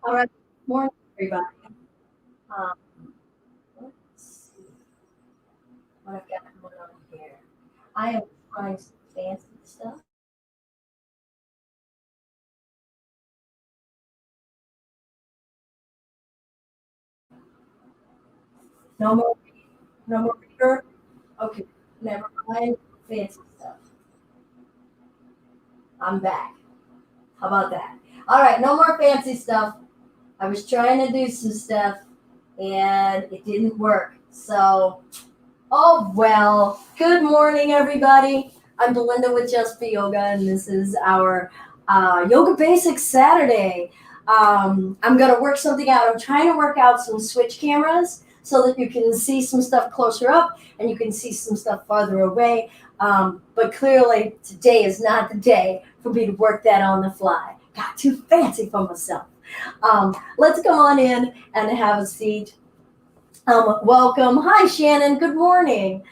All right. Morning, everybody. Um, let's see what I've got going on here. I am trying some fancy stuff. No more, no more reader. Okay, never mind. Fancy stuff. I'm back. How about that? All right, no more fancy stuff. I was trying to do some stuff and it didn't work. So, oh well. Good morning, everybody. I'm Belinda with Just Be Yoga, and this is our Yoga Basics Saturday. I'm going to work something out. I'm trying to work out some switch cameras so that you can see some stuff closer up and you can see some stuff farther away. But clearly, today is not the day for me to work that on the fly. Got too fancy for myself. Let's go on in and have a seat. Welcome. Hi, Shannon. Good morning.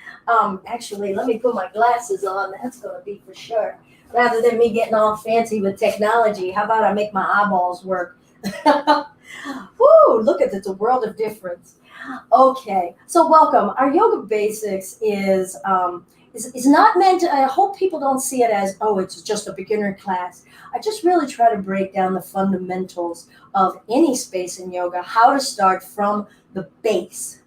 Actually, let me put my glasses on. That's going to be for sure. Rather than me getting all fancy with technology, how about I make my eyeballs work? Woo, look at it. It's a world of difference. Okay, so welcome. Our yoga basics is not meant to, I hope people don't see it as, oh, it's just a beginner class. I just really try to break down the fundamentals of any space in yoga, how to start from the base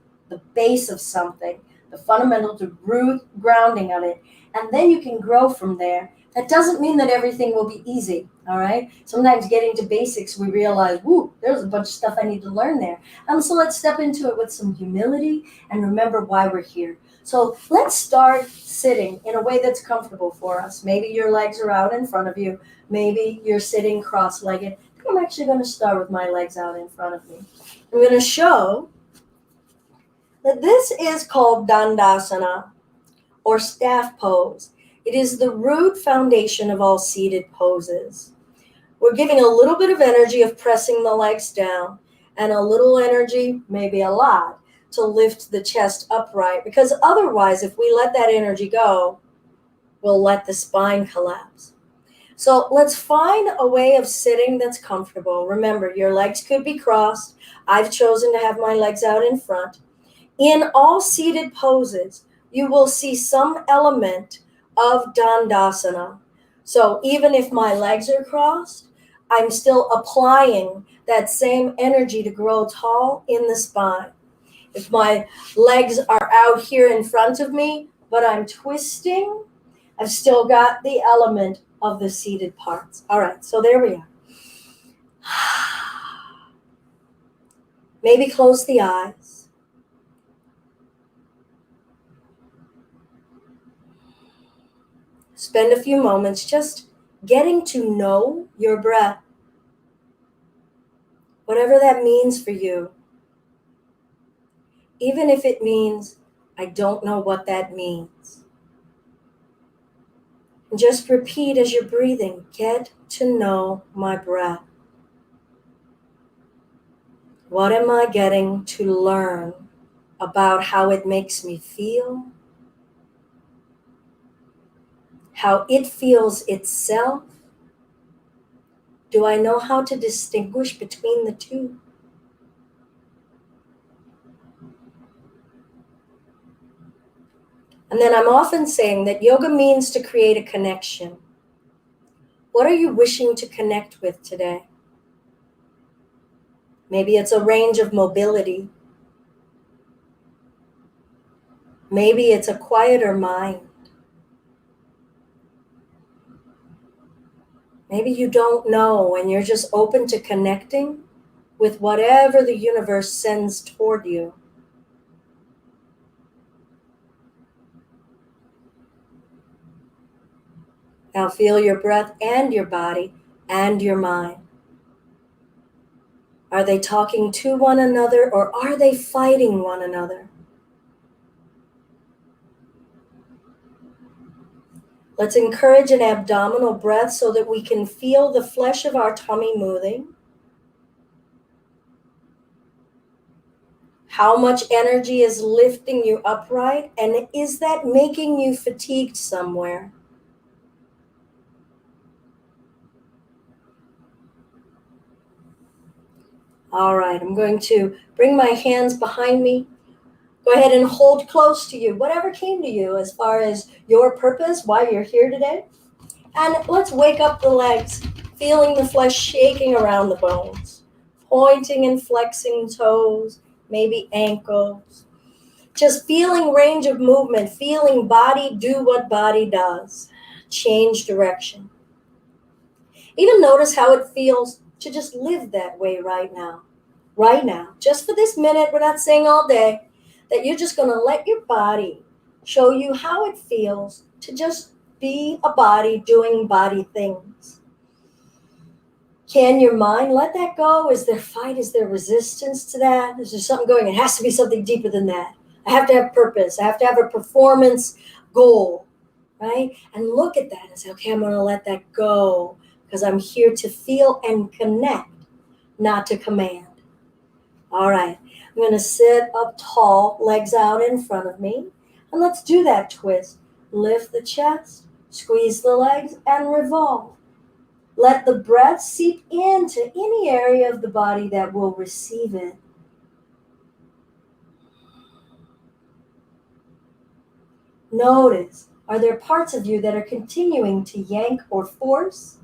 of something, the fundamental to root grounding of it, and then you can grow from there. That doesn't mean that everything will be easy, all right? Sometimes getting to basics, we realize, whoo, there's a bunch of stuff I need to learn there. So let's step into it with some humility and remember why we're here. So let's start sitting in a way that's comfortable for us. Maybe your legs are out in front of you. Maybe you're sitting cross-legged. I'm actually going to start with my legs out in front of me. I'm going to show that this is called Dandasana, or staff pose. It is the root foundation of all seated poses. We're giving a little bit of energy of pressing the legs down and a little energy, maybe a lot, to lift the chest upright, because otherwise, if we let that energy go, we'll let the spine collapse. So let's find a way of sitting that's comfortable. Remember, your legs could be crossed. I've chosen to have my legs out in front. In all seated poses, you will see some element of Dandasana. So even if my legs are crossed, I'm still applying that same energy to grow tall in the spine. If my legs are out here in front of me, but I'm twisting, I've still got the element of the seated parts. All right, so there we are. Maybe close the eyes. Spend a few moments just getting to know your breath, whatever that means for you. Even if it means, I don't know what that means. And just repeat as you're breathing, get to know my breath. What am I getting to learn about how it makes me feel? How it feels itself? Do I know how to distinguish between the two? And then I'm often saying that yoga means to create a connection. What are you wishing to connect with today? Maybe it's a range of mobility. Maybe it's a quieter mind. Maybe you don't know and you're just open to connecting with whatever the universe sends toward you. Now feel your breath and your body and your mind. Are they talking to one another or are they fighting one another? Let's encourage an abdominal breath so that we can feel the flesh of our tummy moving. How much energy is lifting you upright, and is that making you fatigued somewhere? All right, I'm going to bring my hands behind me. Go ahead and hold close to you, whatever came to you as far as your purpose, why you're here today. And let's wake up the legs, feeling the flesh shaking around the bones, pointing and flexing toes, maybe ankles. Just feeling range of movement, feeling body do what body does. Change direction. Even notice how it feels to just live that way right now. Right now. Just for this minute, we're not saying all day, that you're just going to let your body show you how it feels to just be a body doing body things. Can your mind let that go? Is there fight? Is there resistance to that? Is there something going? It has to be something deeper than that. I have to have purpose. I have to have a performance goal, right? And look at that and say, okay, I'm going to let that go because I'm here to feel and connect, not to command. All right, I'm going to sit up tall, legs out in front of me, and let's do that twist. Lift the chest, squeeze the legs, and revolve. Let the breath seep into any area of the body that will receive it. Notice, are there parts of you that are continuing to yank or force?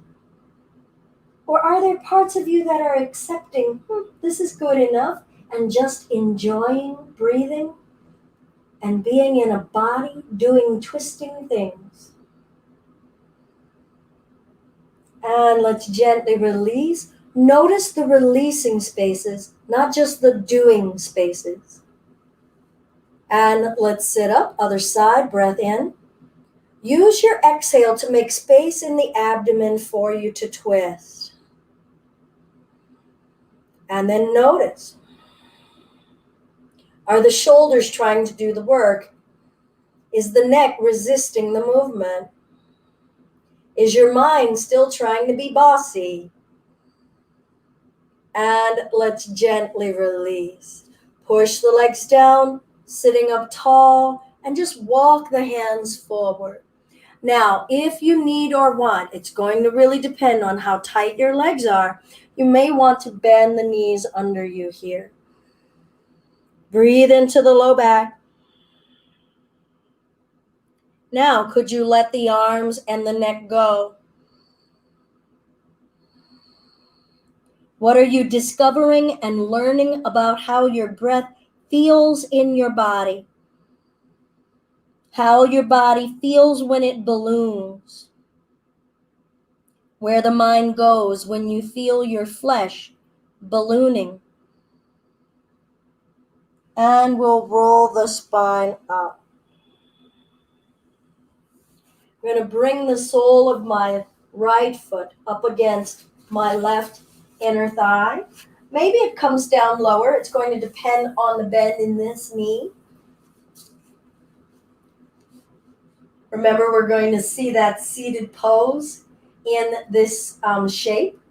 Or are there parts of you that are accepting, this is good enough, and just enjoying breathing and being in a body doing twisting things? And let's gently release. Notice the releasing spaces, not just the doing spaces. And let's sit up, other side, breath in. Use your exhale to make space in the abdomen for you to twist. And then notice, are the shoulders trying to do the work? Is the neck resisting the movement? Is your mind still trying to be bossy? And let's gently release. Push the legs down, sitting up tall, and just walk the hands forward. Now, if you need or want, it's going to really depend on how tight your legs are. You may want to bend the knees under you here. Breathe into the low back. Now, could you let the arms and the neck go? What are you discovering and learning about how your breath feels in your body? How your body feels when it balloons? Where the mind goes when you feel your flesh ballooning? And we'll roll the spine up. I'm going to bring the sole of my right foot up against my left inner thigh. Maybe it comes down lower. It's going to depend on the bend in this knee. Remember, we're going to see that seated pose in this shape.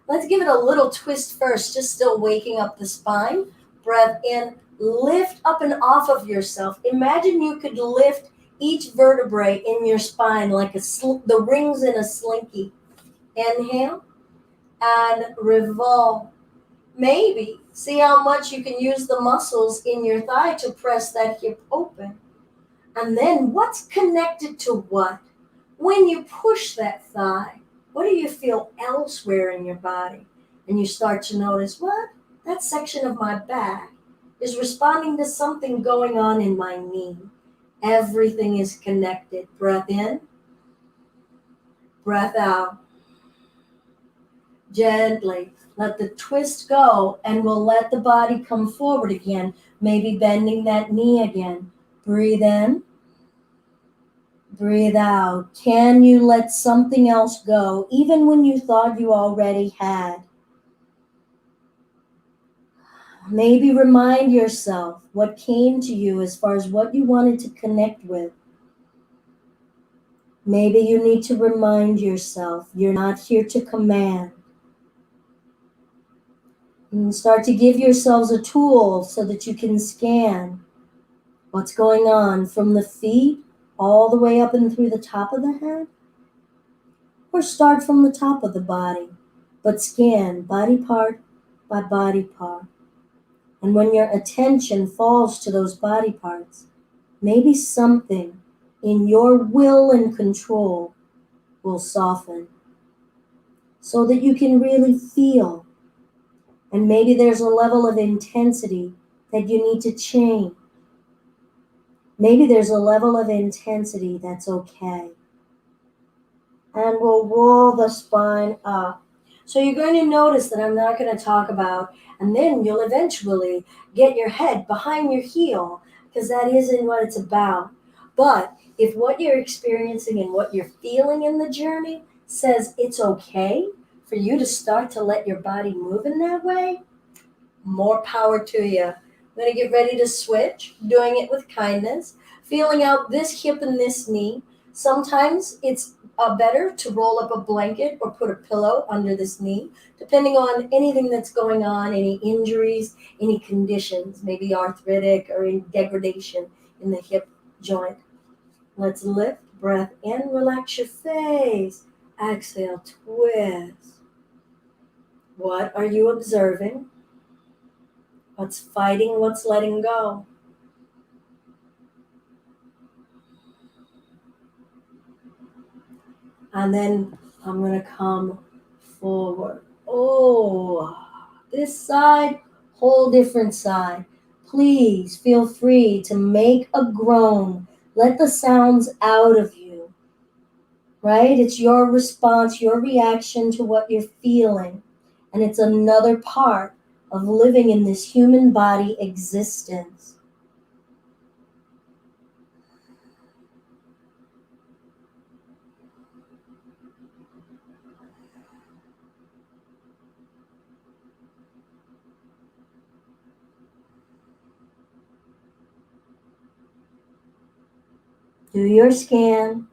Let's give it a little twist first, just still waking up the spine. Breath in, lift up and off of yourself. Imagine you could lift each vertebrae in your spine like the rings in a slinky. Inhale and revolve. Maybe see how much you can use the muscles in your thigh to press that hip open. And then what's connected to what? When you push that thigh, what do you feel elsewhere in your body? And you start to notice, what? That section of my back is responding to something going on in my knee. Everything is connected. Breath in, breath out. Gently let the twist go, and we'll let the body come forward again, maybe bending that knee again. Breathe in, breathe out. Can you let something else go, even when you thought you already had? Maybe remind yourself what came to you as far as what you wanted to connect with. Maybe you need to remind yourself you're not here to command. And start to give yourselves a tool so that you can scan what's going on from the feet all the way up and through the top of the head. Or start from the top of the body, but scan body part by body part. And when your attention falls to those body parts, maybe something in your will and control will soften so that you can really feel. And maybe there's a level of intensity that you need to change. Maybe there's a level of intensity that's okay. And we'll roll the spine up. So you're going to notice that I'm not going to talk about, and then you'll eventually get your head behind your heel, because that isn't what it's about. But if what you're experiencing and what you're feeling in the journey says it's okay for you to start to let your body move in that way, more power to you. I'm going to get ready to switch, doing it with kindness, feeling out this hip and this knee. Sometimes it's better to roll up a blanket or put a pillow under this knee, depending on anything that's going on, any injuries, any conditions, maybe arthritic or in degradation in the hip joint. Let's lift, breath in, relax your face. Exhale, twist. What are you observing? What's fighting? What's letting go? And then I'm going to come forward. Oh, this side, whole different side. Please feel free to make a groan. Let the sounds out of you, right? It's your response, your reaction to what you're feeling. And it's another part of living in this human body existence. Do your scan.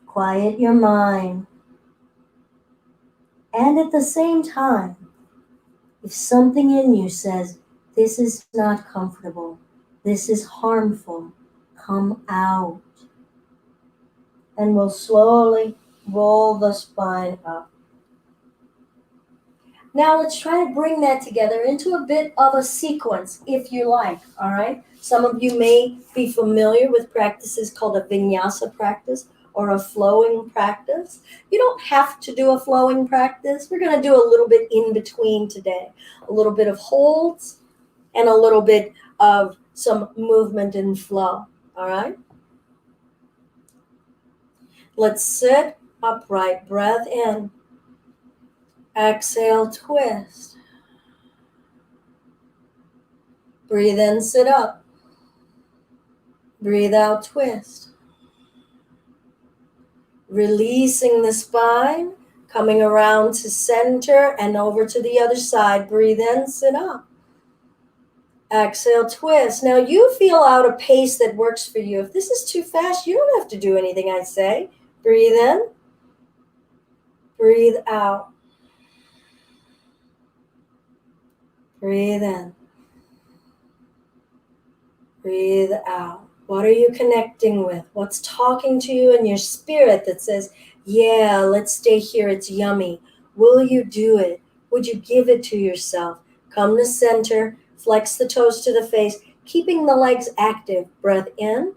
Quiet your mind. And at the same time, if something in you says, this is not comfortable, this is harmful, come out. And we'll slowly roll the spine up. Now let's try to bring that together into a bit of a sequence, if you like, all right? Some of you may be familiar with practices called a Vinyasa practice or a flowing practice. You don't have to do a flowing practice. We're going to do a little bit in between today. A little bit of holds and a little bit of some movement and flow, all right? Let's sit upright, breath in. Exhale, twist. Breathe in, sit up. Breathe out, twist. Releasing the spine, coming around to center and over to the other side. Breathe in, sit up. Exhale, twist. Now you feel out a pace that works for you. If this is too fast, you don't have to do anything I say. Breathe in. Breathe out. Breathe in. Breathe out. What are you connecting with? What's talking to you in your spirit that says, yeah, let's stay here. It's yummy. Will you do it? Would you give it to yourself? Come to center. Flex the toes to the face, keeping the legs active. Breath in.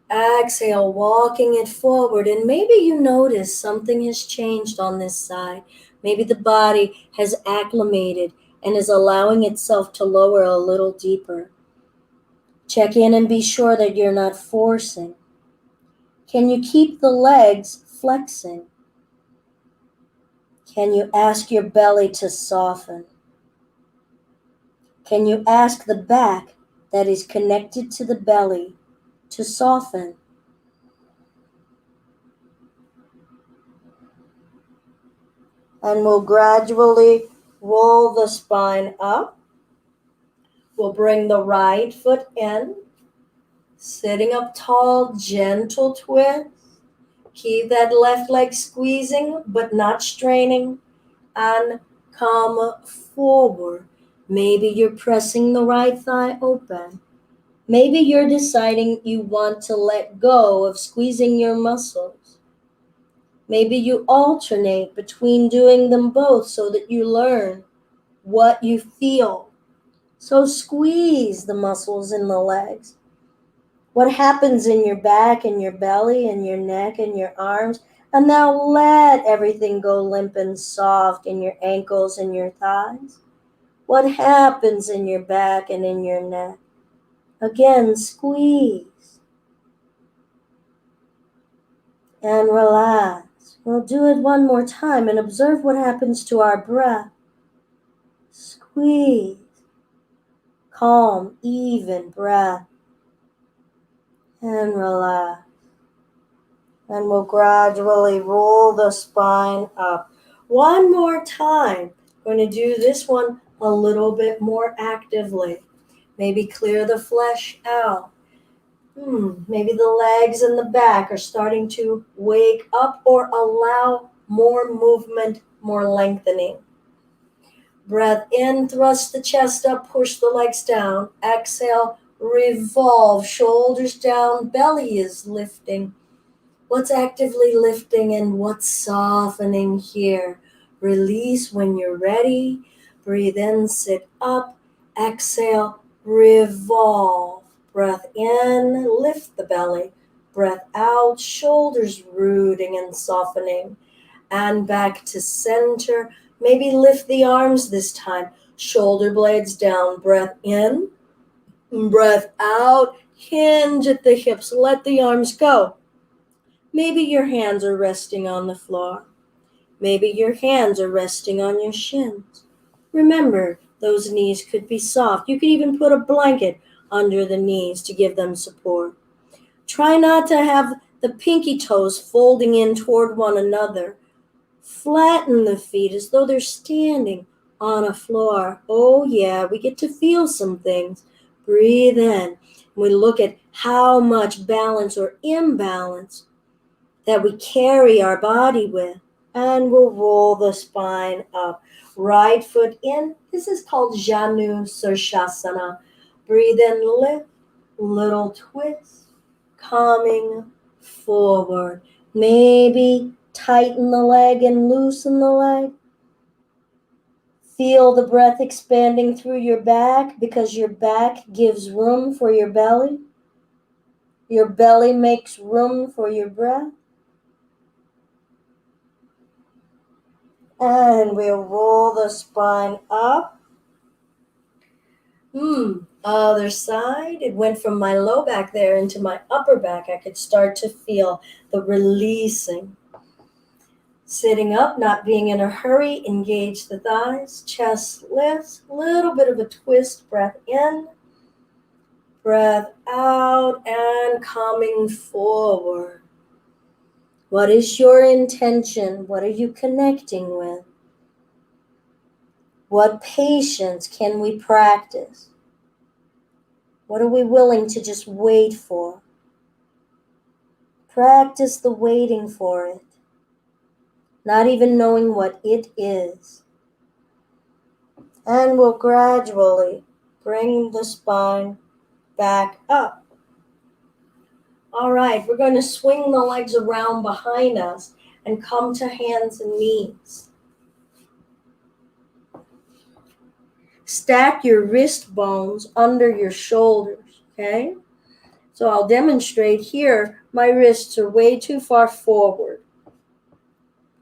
Exhale, walking it forward. And maybe you notice something has changed on this side. Maybe the body has acclimated and is allowing itself to lower a little deeper. Check in and be sure that you're not forcing. Can you keep the legs flexing? Can you ask your belly to soften? Can you ask the back that is connected to the belly to soften? And we'll gradually roll the spine up. We'll bring the right foot in. Sitting up tall, gentle twist. Keep that left leg squeezing but not straining. And come forward. Maybe you're pressing the right thigh open. Maybe you're deciding you want to let go of squeezing your muscles. Maybe you alternate between doing them both so that you learn what you feel. So squeeze the muscles in the legs. What happens in your back and your belly and your neck and your arms. And now let everything go limp and soft in your ankles and your thighs. What happens in your back and in your neck? Again, squeeze and relax. We'll do it one more time and observe what happens to our breath. Squeeze, calm, even breath, and relax. And we'll gradually roll the spine up. One more time. Going to do this one a little bit more actively. Maybe clear the flesh out. Maybe the legs and the back are starting to wake up or allow more movement, more lengthening. Breath in, thrust the chest up, push the legs down. Exhale, revolve, shoulders down, belly is lifting. What's actively lifting and what's softening here? Release when you're ready. Breathe in, sit up. Exhale, revolve. Breath in, lift the belly. Breath out, shoulders rooting and softening. And back to center. Maybe lift the arms this time. Shoulder blades down. Breath in, breath out. Hinge at the hips. Let the arms go. Maybe your hands are resting on the floor. Maybe your hands are resting on your shins. Remember, those knees could be soft. You could even put a blanket under the knees to give them support. Try not to have the pinky toes folding in toward one another. Flatten the feet as though they're standing on a floor. Oh yeah, we get to feel some things. Breathe in. We look at how much balance or imbalance that we carry our body with, and we'll roll the spine up. Right foot in. This is called Janus Asana. Breathe in, lift, little twist, coming forward. Maybe tighten the leg and loosen the leg. Feel the breath expanding through your back because your back gives room for your belly. Your belly makes room for your breath. And we'll roll the spine up. Other side. It went from my low back there into my upper back. I could start to feel the releasing. Sitting up, not being in a hurry, engage the thighs, chest lifts, little bit of a twist, breath in, breath out, and coming forward. What is your intention? What are you connecting with? What patience can we practice? What are we willing to just wait for? Practice the waiting for it, not even knowing what it is. And we'll gradually bring the spine back up. All right, we're going to swing the legs around behind us and come to hands and knees. Stack your wrist bones under your shoulders, okay? So I'll demonstrate here. My wrists are way too far forward.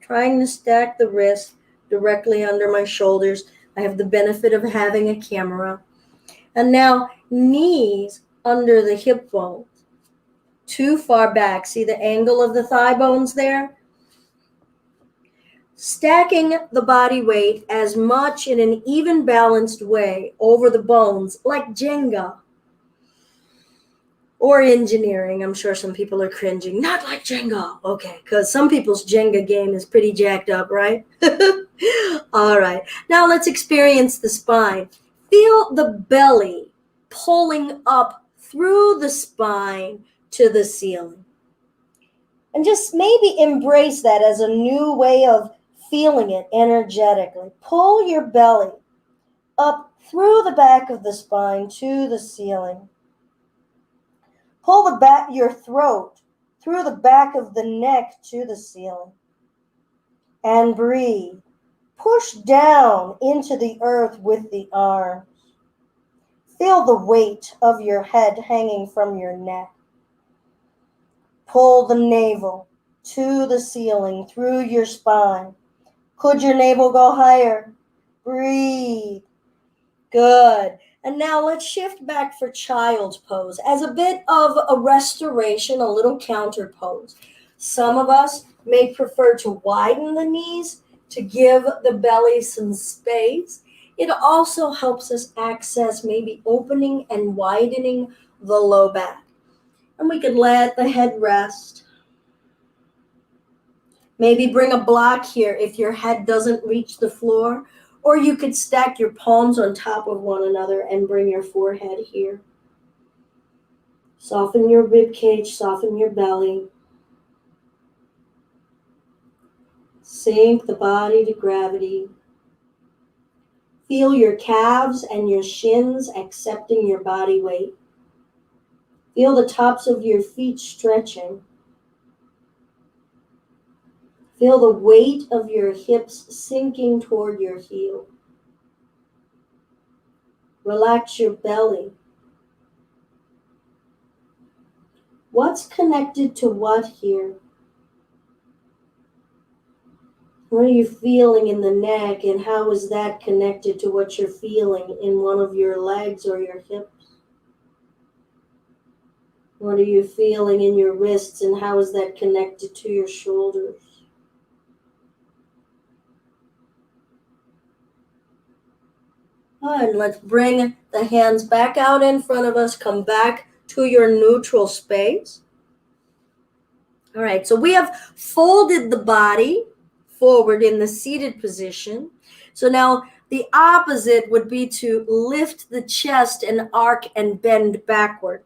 Trying to stack the wrists directly under my shoulders. I have the benefit of having a camera. And now knees under the hip bones. Too far back. See the angle of the thigh bones there? Stacking the body weight as much in an even balanced way over the bones, like Jenga. Or engineering. I'm sure some people are cringing. Not like Jenga. Okay, because some people's Jenga game is pretty jacked up, right? All right. Now let's experience the spine. Feel the belly pulling up through the spine to the ceiling. And just maybe embrace that as a new way of feeling it energetically. Pull your belly up through the back of the spine to the ceiling. Pull your throat through the back of the neck to the ceiling. and breathe. Push down into the earth with the arms. Feel the weight of your head hanging from your neck. Pull the navel to the ceiling through your spine. Could your navel go higher? Breathe. Good. And now let's shift back for child's pose as a bit of a restoration, a little counter pose. Some of us may prefer to widen the knees to give the belly some space. It also helps us access maybe opening and widening the low back. And we can let the head rest. Maybe bring a block here if your head doesn't reach the floor, or you could stack your palms on top of one another and bring your forehead here. Soften your rib cage, soften your belly. Sink the body to gravity. Feel your calves and your shins accepting your body weight. Feel the tops of your feet stretching. Feel the weight of your hips sinking toward your heel. Relax your belly. What's connected to what here? What are you feeling in the neck, and how is that connected to what you're feeling in one of your legs or your hips? What are you feeling in your wrists, and how is that connected to your shoulders? And let's bring the hands back out in front of us. Come back to your neutral space. All right, so we have folded the body forward in the seated position. So now the opposite would be to lift the chest and arc and bend backward.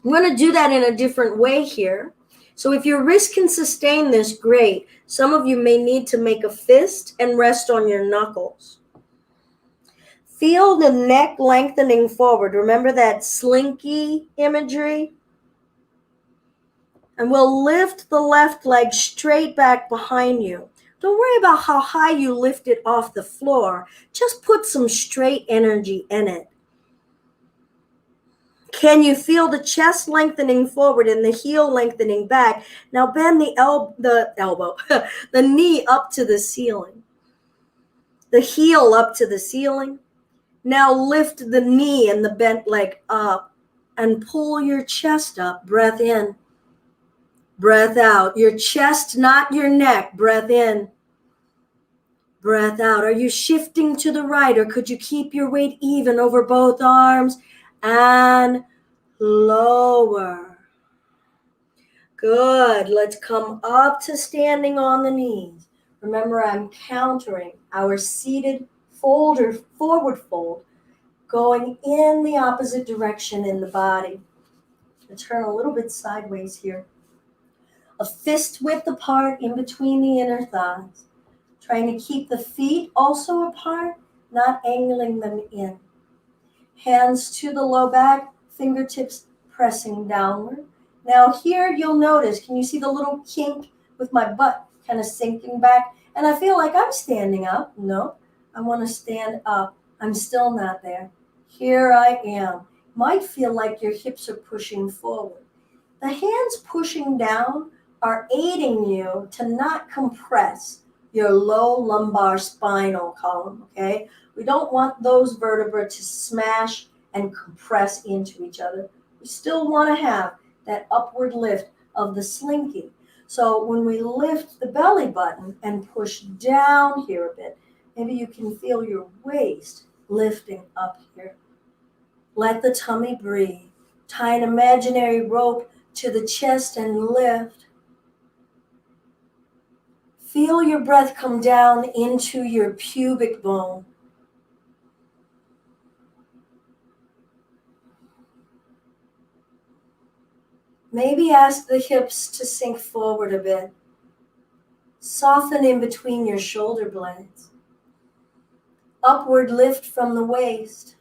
I'm going to do that in a different way here. So if your wrist can sustain this, great. Some of you may need to make a fist and rest on your knuckles. Feel the neck lengthening forward. Remember that slinky imagery? And we'll lift the left leg straight back behind you. Don't worry about how high you lift it off the floor. Just put some straight energy in it. Can you feel the chest lengthening forward and the heel lengthening back? Now bend the elbow, the knee up to the ceiling. The heel up to the ceiling. Now lift the knee and the bent leg up and pull your chest up. Breath in. Breath out. Your chest, not your neck. Breath in. Breath out. Are you shifting to the right, or could you keep your weight even over both arms? And lower. Good. Let's come up to standing on the knees. Remember, I'm countering our seated forward fold, going in the opposite direction in the body. Let's turn a little bit sideways here. A fist width apart in between the inner thighs. Trying to keep the feet also apart, not angling them in. Hands to the low back, fingertips pressing downward. Now here you'll notice, can you see the little kink with my butt kind of sinking back? And I feel like I'm standing up. No, I want to stand up. I'm still not there. Here I am. Might feel like your hips are pushing forward. The hands pushing down are aiding you to not compress your low lumbar spinal column, okay? We don't want those vertebrae to smash and compress into each other. We still want to have that upward lift of the slinky. So when we lift the belly button and push down here a bit, maybe you can feel your waist lifting up here. Let the tummy breathe. Tie an imaginary rope to the chest and lift. Feel your breath come down into your pubic bone. Maybe ask the hips to sink forward a bit. Soften in between your shoulder blades. Upward lift from the waist.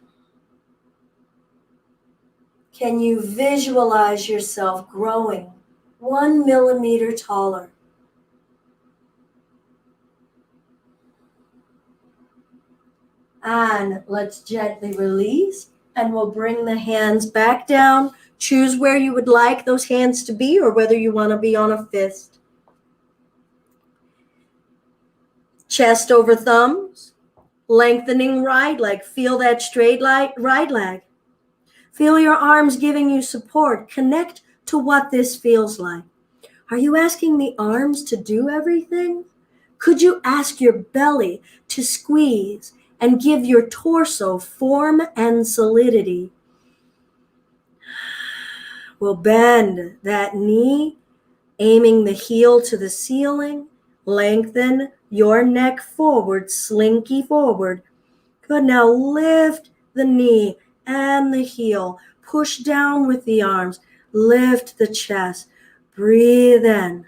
Can you visualize yourself growing 1 millimeter taller? And let's gently release, and we'll bring the hands back down. Choose where you would like those hands to be, or whether you want to be on a fist. Chest over thumbs, lengthening right leg. Feel that straight right leg. Feel your arms giving you support. Connect to what this feels like. Are you asking the arms to do everything? Could you ask your belly to squeeze and give your torso form and solidity? We'll bend that knee, aiming the heel to the ceiling. Lengthen your neck forward, slinky forward. Good, now lift the knee and the heel. Push down with the arms. Lift the chest. Breathe in.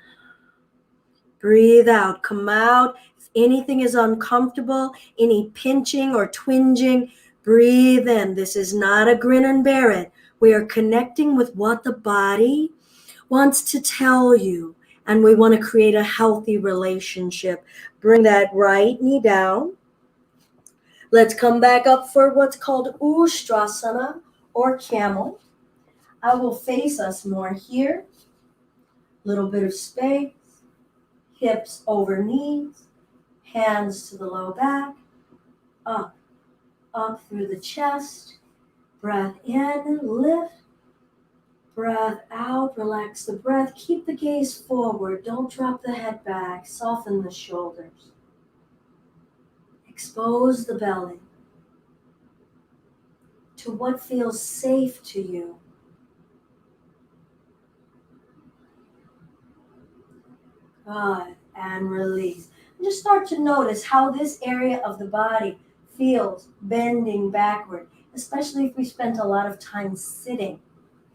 Breathe out. Come out. If anything is uncomfortable, any pinching or twinging, breathe in. This is not a grin and bear it. We are connecting with what the body wants to tell you, and we want to create a healthy relationship. Bring that right knee down. Let's come back up for what's called Ustrasana or Camel. I will face us more here. Little bit of space. Hips over knees. Hands to the low back. Up through the chest. Breath in, lift. Breath out, relax the breath. Keep the gaze forward. Don't drop the head back. Soften the shoulders. Expose the belly to what feels safe to you. Good. And release. And just start to notice how this area of the body feels bending backward, especially if we spent a lot of time sitting.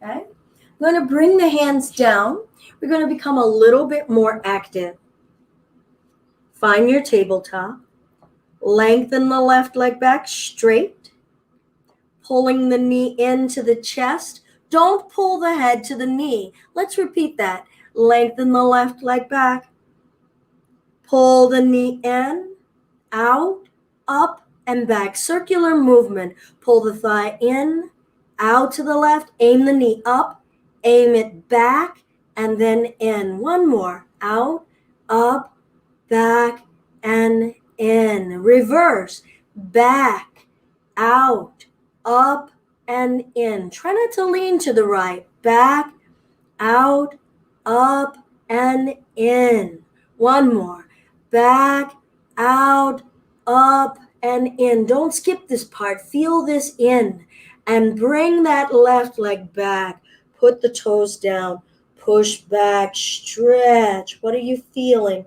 Okay? I'm going to bring the hands down. We're going to become a little bit more active. Find your tabletop. Lengthen the left leg back straight. Pulling the knee into the chest. Don't pull the head to the knee. Let's repeat that. Lengthen the left leg back. Pull the knee in, out, up, and back. Circular movement. Pull the thigh in, out to the left. Aim the knee up. Aim it back, and then in. One more. Out, up, back, and in. Reverse. Back, out, up, and in. Try not to lean to the right. Back, out, up, and in. One more. Back, out, up, and in. Don't skip this part. Feel this in. And bring that left leg back. Put the toes down. Push back. Stretch. What are you feeling?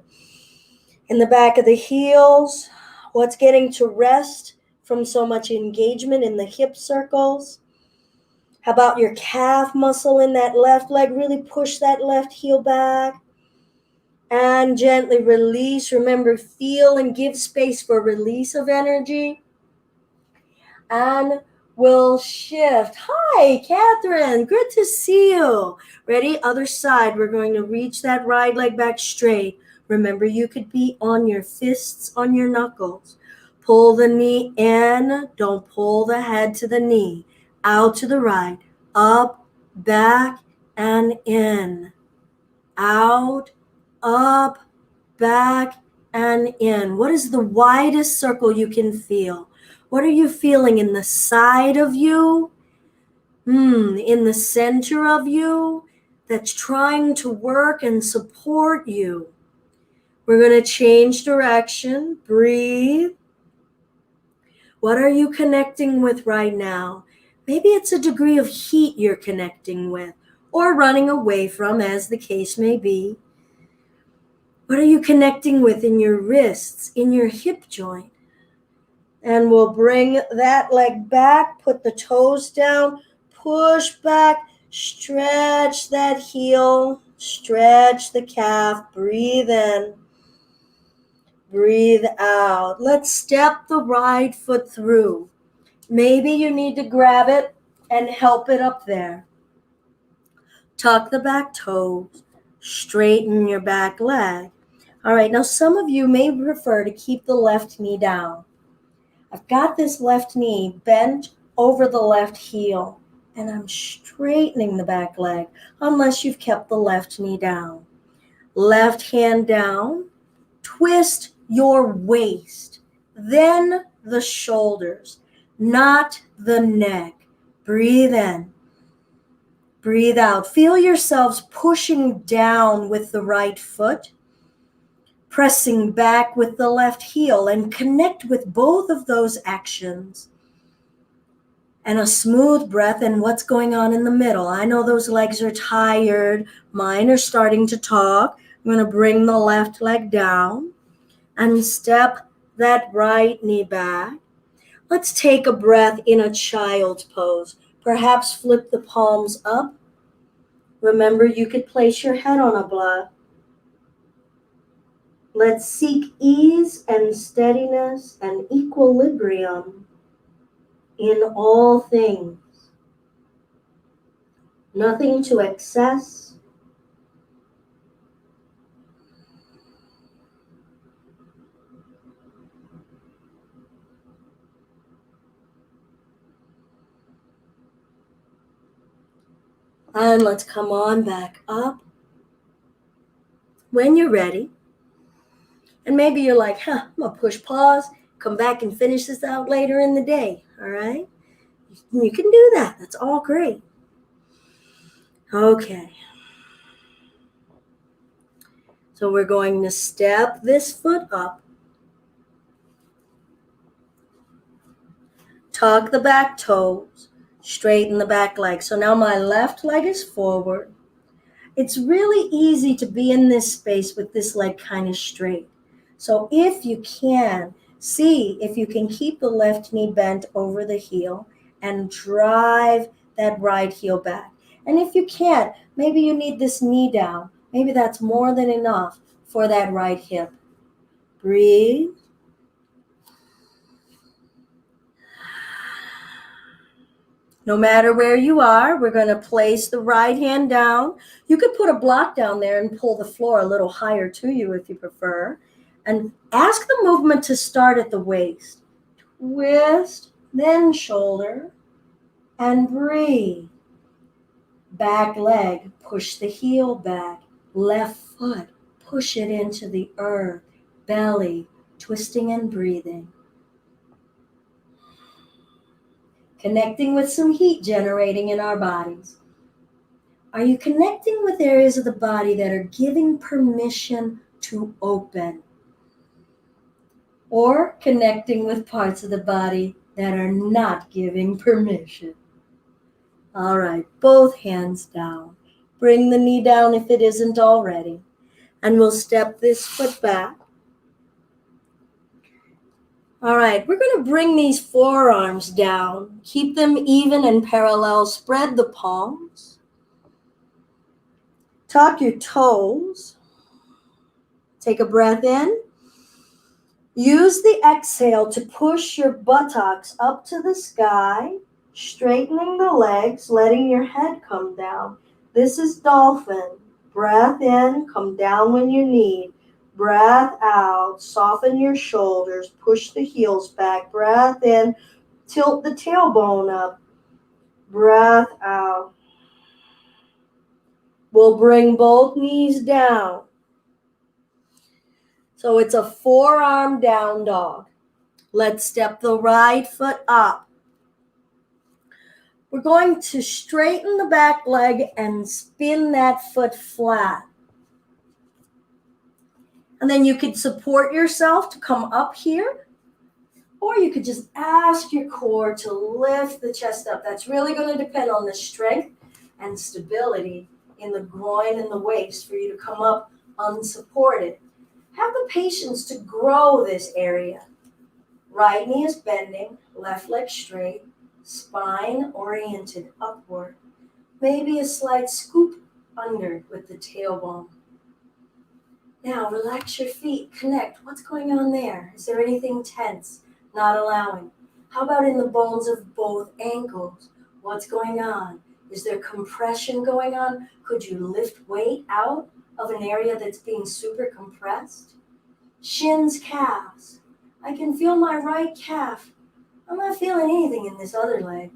In the back of the heels. What's getting to rest from so much engagement in the hip circles? How about your calf muscle in that left leg? Really push that left heel back. And gently release. Remember, feel and give space for release of energy. And we'll shift. Hi, Catherine. Good to see you. Ready? Other side. We're going to reach that right leg back straight. Remember, you could be on your fists, on your knuckles. Pull the knee in. Don't pull the head to the knee. Out to the right. Up, back, and in. Out, up, back, and in. What is the widest circle you can feel? What are you feeling in the side of you? In the center of you that's trying to work and support you. We're going to change direction. Breathe. What are you connecting with right now? Maybe it's a degree of heat you're connecting with or running away from, as the case may be. What are you connecting with in your wrists, in your hip joint? And we'll bring that leg back, put the toes down, push back, stretch that heel, stretch the calf, breathe in, breathe out. Let's step the right foot through. Maybe you need to grab it and help it up there. Tuck the back toes, straighten your back leg. All right, now some of you may prefer to keep the left knee down. I've got this left knee bent over the left heel, and I'm straightening the back leg unless you've kept the left knee down. Left hand down, twist your waist, then the shoulders, not the neck. Breathe in. Breathe out. Feel yourselves pushing down with the right foot, pressing back with the left heel, and connect with both of those actions. And a smooth breath and what's going on in the middle. I know those legs are tired. Mine are starting to talk. I'm going to bring the left leg down and step that right knee back. Let's take a breath in a child's pose. Perhaps flip the palms up. Remember, you could place your head on a block. Let's seek ease and steadiness and equilibrium in all things. Nothing to excess. And let's come on back up when you're ready. And maybe you're like, I'm going to push pause, come back and finish this out later in the day, all right? You can do that. That's all great. Okay. So we're going to step this foot up. Tuck the back toes. Straighten the back leg. So now my left leg is forward. It's really easy to be in this space with this leg kind of straight. So if you can, see if you can keep the left knee bent over the heel and drive that right heel back. And if you can't, maybe you need this knee down. Maybe that's more than enough for that right hip. Breathe. No matter where you are, we're going to place the right hand down. You could put a block down there and pull the floor a little higher to you if you prefer. And ask the movement to start at the waist. Twist, then shoulder, and breathe. Back leg, push the heel back. Left foot, push it into the earth. Belly, twisting and breathing. Connecting with some heat generating in our bodies. Are you connecting with areas of the body that are giving permission to open? Or connecting with parts of the body that are not giving permission? All right, both hands down. Bring the knee down if it isn't already. And we'll step this foot back. All right, we're going to bring these forearms down. Keep them even and parallel. Spread the palms. Tuck your toes. Take a breath in. Use the exhale to push your buttocks up to the sky, straightening the legs, letting your head come down. This is Dolphin. Breath in, come down when you need. Breath out, soften your shoulders, push the heels back. Breath in, tilt the tailbone up. Breath out. We'll bring both knees down. So it's a forearm down dog. Let's step the right foot up. We're going to straighten the back leg and spin that foot flat. And then you could support yourself to come up here, or you could just ask your core to lift the chest up. That's really going to depend on the strength and stability in the groin and the waist for you to come up unsupported. Have the patience to grow this area. Right knee is bending, left leg straight, spine oriented upward. Maybe a slight scoop under with the tailbone. Now relax your feet, connect. What's going on there? Is there anything tense, not allowing? How about in the bones of both ankles? What's going on? Is there compression going on? Could you lift weight out of an area that's being super compressed? Shins, calves. I can feel my right calf I'm not feeling anything in this other leg.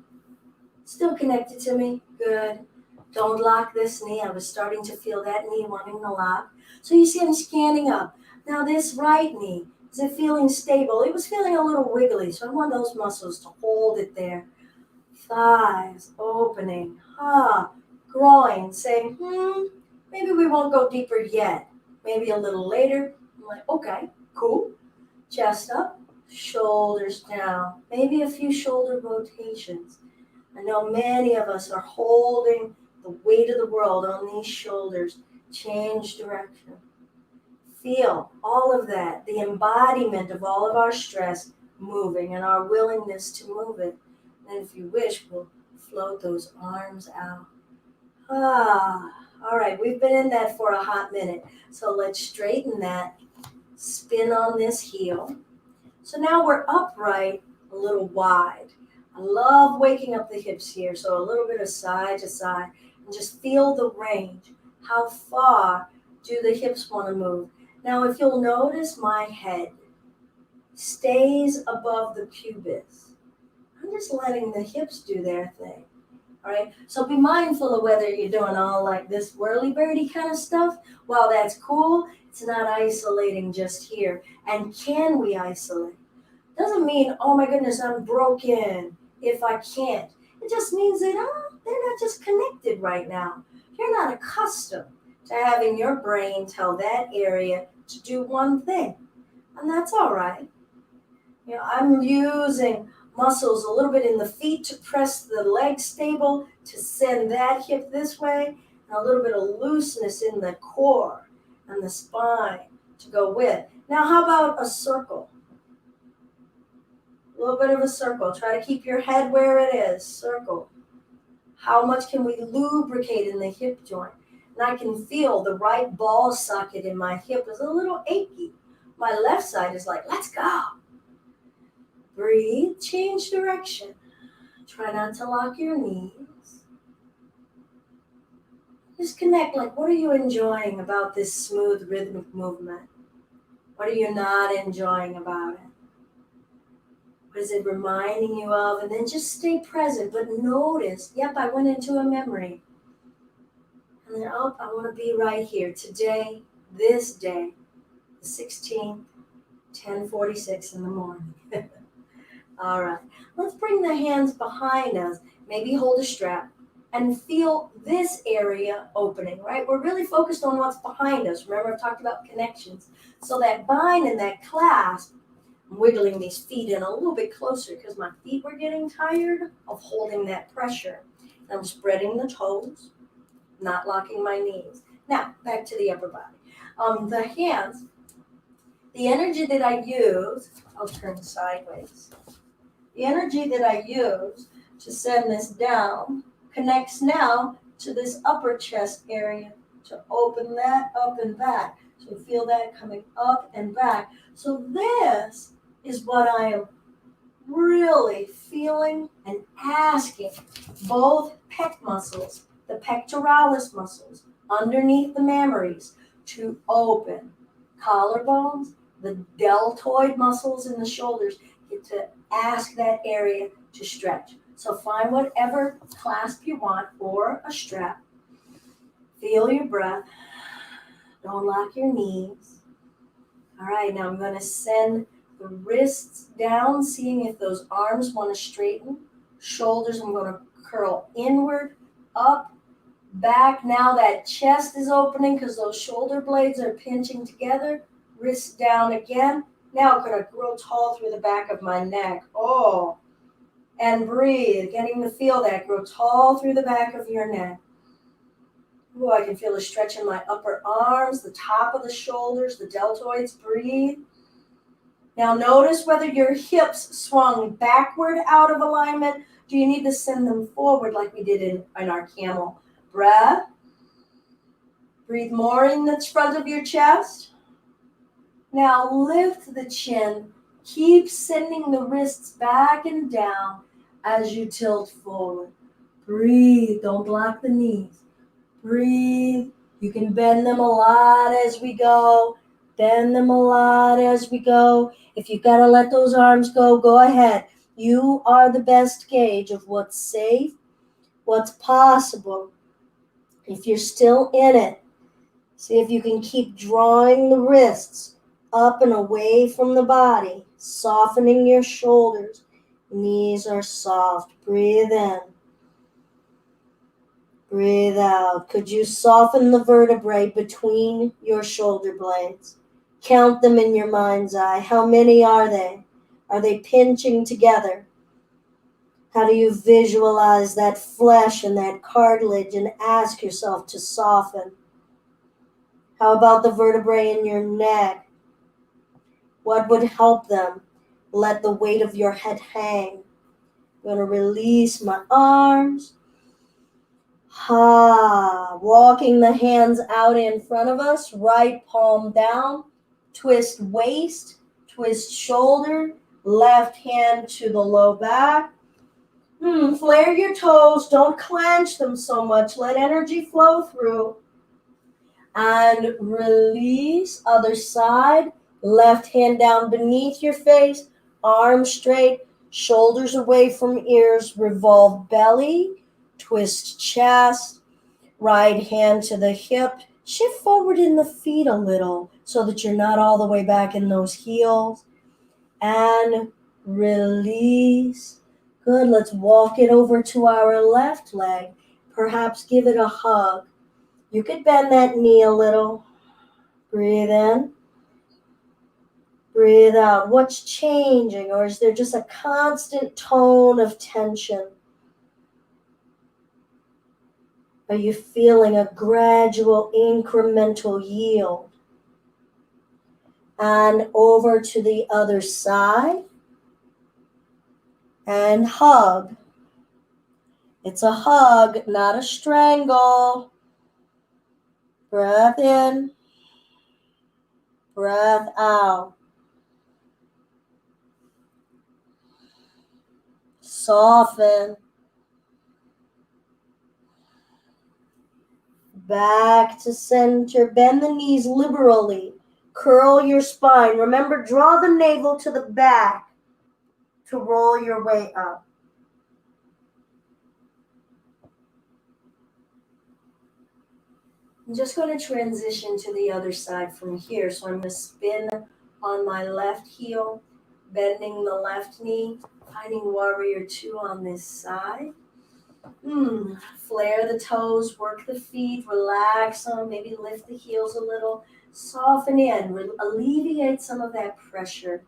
Still connected to me. Good. Don't lock this knee. I was starting to feel that knee wanting to lock. So you see I'm scanning up. Now this right knee, is it feeling stable? It was feeling a little wiggly, so I want those muscles to hold it there. Thighs opening. Growing. Saying, maybe we won't go deeper yet. Maybe a little later. I'm like, okay, cool. Chest up, shoulders down. Maybe a few shoulder rotations. I know many of us are holding the weight of the world on these shoulders. Change direction. Feel all of that, the embodiment of all of our stress moving and our willingness to move it. And if you wish, we'll float those arms out. All right, we've been in that for a hot minute. So let's straighten that, spin on this heel. So now we're upright, a little wide. I love waking up the hips here, so a little bit of side to side, and just feel the range. How far do the hips want to move? Now, if you'll notice, my head stays above the pubis. I'm just letting the hips do their thing. All right, so be mindful of whether you're doing all like this whirly-birdie kind of stuff. While that's cool, it's not isolating just here. And can we isolate? Doesn't mean, oh my goodness, I'm broken if I can't. It just means that they're not just connected right now. You're not accustomed to having your brain tell that area to do one thing. And that's all right. You know, I'm using muscles a little bit in the feet to press the leg stable, to send that hip this way, and a little bit of looseness in the core and the spine to go with. Now, how about a circle? A little bit of a circle. Try to keep your head where it is. Circle. How much can we lubricate in the hip joint? And I can feel the right ball socket in my hip is a little achy. My left side is like, let's go. Breathe, change direction. Try not to lock your knees. Just connect, like, what are you enjoying about this smooth rhythmic movement? What are you not enjoying about it? What is it reminding you of? And then just stay present, but notice, yep, I went into a memory. And then, I want to be right here. Today, this day, the 16th, 10:46 in the morning. All right, let's bring the hands behind us. Maybe hold a strap and feel this area opening, right? We're really focused on what's behind us. Remember, I've talked about connections. So that bind and that clasp, I'm wiggling these feet in a little bit closer because my feet were getting tired of holding that pressure. And I'm spreading the toes, not locking my knees. Now, back to the upper body. The hands, the energy that I use, I'll turn sideways. The energy that I use to send this down connects now to this upper chest area to open that up and back. So feel that coming up and back. So this is what I am really feeling and asking both pec muscles, the pectoralis muscles underneath the mammaries to open. Collarbones, the deltoid muscles in the shoulders get to ask that area to stretch. So find whatever clasp you want or a strap. Feel your breath. Don't lock your knees. All right, now I'm going to send the wrists down, seeing if those arms want to straighten. Shoulders, I'm going to curl inward, up, back. Now that chest is opening because those shoulder blades are pinching together. Wrists down again. Now I'm going to grow tall through the back of my neck. Oh, and breathe, getting to feel that. Grow tall through the back of your neck. Oh, I can feel a stretch in my upper arms, the top of the shoulders, the deltoids. Breathe. Now notice whether your hips swung backward out of alignment. Do you need to send them forward like we did in our camel? Breath. Breathe more in the front of your chest. Now lift the chin. Keep sending the wrists back and down as you tilt forward. Breathe. Don't block the knees. Breathe. You can bend them a lot as we go. Bend them a lot as we go. If you've got to let those arms go, go ahead. You are the best gauge of what's safe, what's possible. If you're still in it, see if you can keep drawing the wrists up and away from the body, softening your shoulders. Knees are soft. Breathe in. Breathe out. Could you soften the vertebrae between your shoulder blades? Count them in your mind's eye. How many are they? Are they pinching together? How do you visualize that flesh and that cartilage and ask yourself to soften? How about the vertebrae in your neck? What would help them? Let the weight of your head hang. I'm going to release my arms. Walking the hands out in front of us, right palm down, twist waist, twist shoulder, left hand to the low back. Flare your toes, don't clench them so much, let energy flow through. And release, other side, left hand down beneath your face, arms straight, shoulders away from ears, revolve belly, twist chest, right hand to the hip, shift forward in the feet a little so that you're not all the way back in those heels, and release. Good, let's walk it over to our left leg, perhaps give it a hug. You could bend that knee a little. Breathe in. Breathe out. What's changing, or is there just a constant tone of tension? Are you feeling a gradual incremental yield? And over to the other side. And hug. It's a hug, not a strangle. Breath in. Breath out. Soften. Back to center. Bend the knees liberally. Curl your spine. Remember, draw the navel to the back to roll your way up. I'm just going to transition to the other side from here. So I'm going to spin on my left heel, bending the left knee, finding warrior two on this side. Flare the toes, work the feet, relax them, maybe lift the heels a little, soften in, alleviate some of that pressure.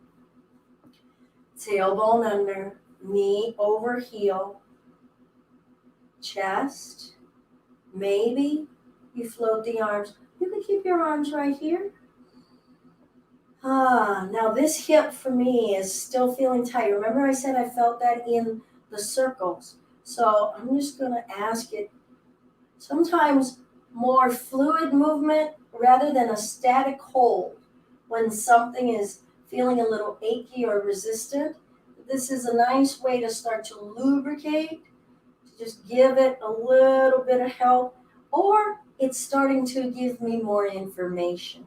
Tailbone under, knee over heel, chest. Maybe you float the arms. You can keep your arms right here. Now this hip for me is still feeling tight. Remember I said I felt that in the circles. So I'm just going to ask it. Sometimes more fluid movement rather than a static hold. When something is feeling a little achy or resistant, this is a nice way to start to lubricate, to just give it a little bit of help, or it's starting to give me more information.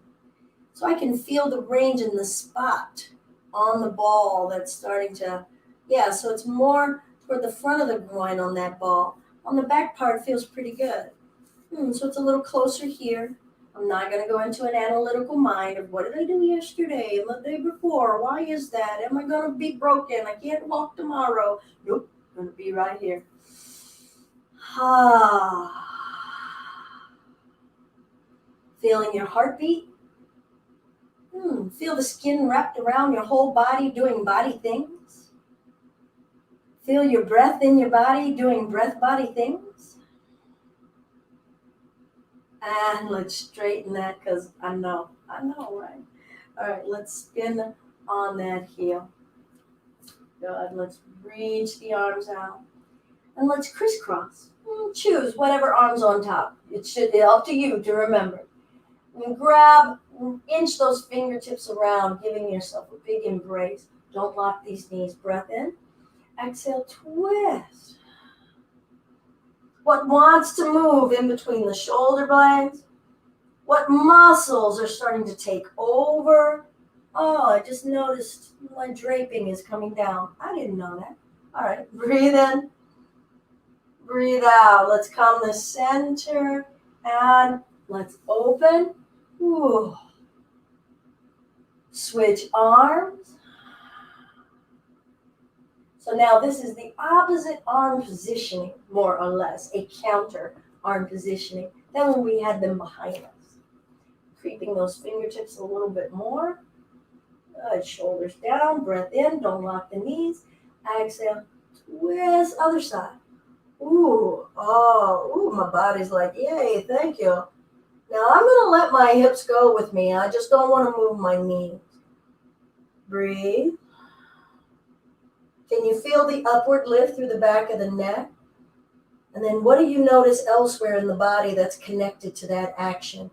So I can feel the range in the spot on the ball that's starting to, so it's more toward the front of the groin on that ball. On the back part, feels pretty good. So it's a little closer here. I'm not going to go into an analytical mind of what did I do yesterday and the day before? Why is that? Am I going to be broken? I can't walk tomorrow. Nope, I'm going to be right here. Feeling your heartbeat. Feel the skin wrapped around your whole body doing body things. Feel your breath in your body doing breath body things. And let's straighten that because I know, right? All right, let's spin on that heel. Good, let's reach the arms out. And let's crisscross. Choose whatever arm's on top. It's up to you to remember. And grab, inch those fingertips around, giving yourself a big embrace. Don't lock these knees. Breath in. Exhale, twist. What wants to move in between the shoulder blades? What muscles are starting to take over Oh, I just noticed my draping is coming down. I didn't know that. All right, breathe in, breathe out. Let's come to center and let's open. Ooh. Switch arms. So now this is the opposite arm positioning, more or less, a counter arm positioning than when we had them behind us. Creeping those fingertips a little bit more. Good, shoulders down, breath in, don't lock the knees. Exhale, twist, other side. Ooh, oh, ooh, my body's like, yay, thank you. Now I'm gonna let my hips go with me. I just don't wanna move my knees. Breathe. Can you feel the upward lift through the back of the neck? And then what do you notice elsewhere in the body that's connected to that action?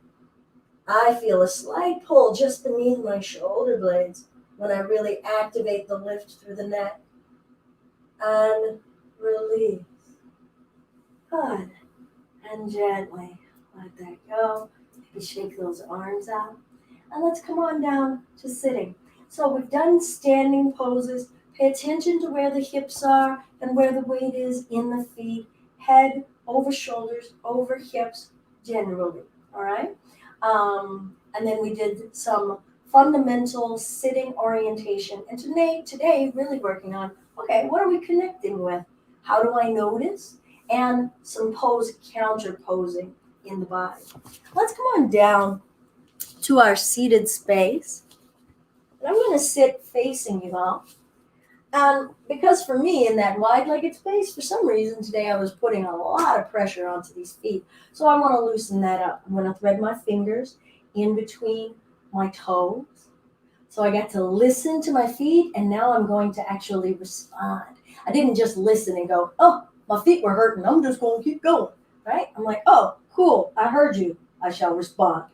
I feel a slight pull just beneath my shoulder blades when I really activate the lift through the neck. And release. Good. And gently let that go. Maybe shake those arms out. And let's come on down to sitting. So we've done standing poses. Pay attention to where the hips are and where the weight is in the feet. Head over shoulders, over hips, generally. All right? And then we did some fundamental sitting orientation. And today really working on, okay, what are we connecting with? How do I notice? And some counter posing in the body. Let's come on down to our seated space. And I'm going to sit facing you all. And because for me, in that wide-legged space, for some reason today I was putting a lot of pressure onto these feet. So I want to loosen that up. I'm going to thread my fingers in between my toes. So I got to listen to my feet, and now I'm going to actually respond. I didn't just listen and go, oh, my feet were hurting. I'm just going to keep going, right? I'm like, oh, cool. I heard you. I shall respond.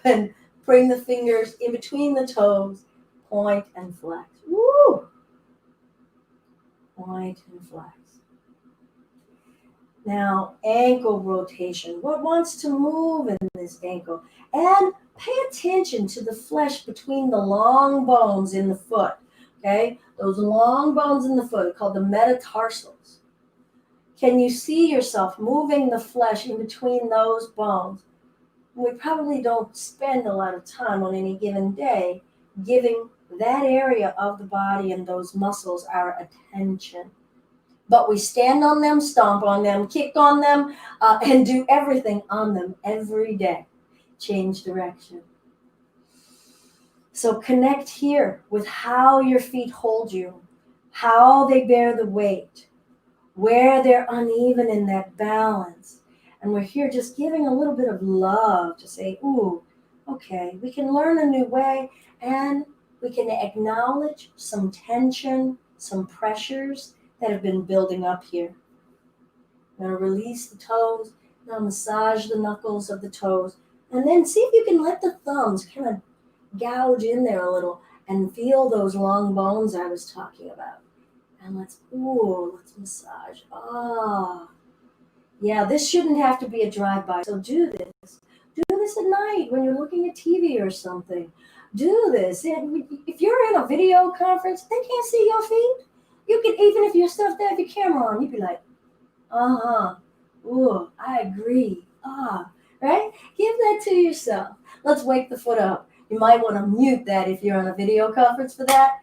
And bring the fingers in between the toes, point and flex. Woo! Point and flex. Now, ankle rotation. What wants to move in this ankle? And pay attention to the flesh between the long bones in the foot. Okay? Those long bones in the foot are called the metatarsals. Can you see yourself moving the flesh in between those bones? We probably don't spend a lot of time on any given day giving that area of the body and those muscles our attention. But we stand on them, stomp on them, kick on them, and do everything on them every day. Change direction. So connect here with how your feet hold you, how they bear the weight, where they're uneven in that balance. And we're here just giving a little bit of love to say, ooh, okay, we can learn a new way, and we can acknowledge some tension, some pressures that have been building up here. I'm going to release the toes. Now massage the knuckles of the toes. And then see if you can let the thumbs kind of gouge in there a little and feel those long bones I was talking about. And let's massage. Yeah, this shouldn't have to be a drive-by. So do this. Do this at night when you're looking at TV or something. Do this. If you're in a video conference, they can't see your feet. You can, even if you're stuff there, have your camera on, you'd be like, ooh, I agree. Right? Give that to yourself. Let's wake the foot up. You might want to mute that if you're on a video conference for that,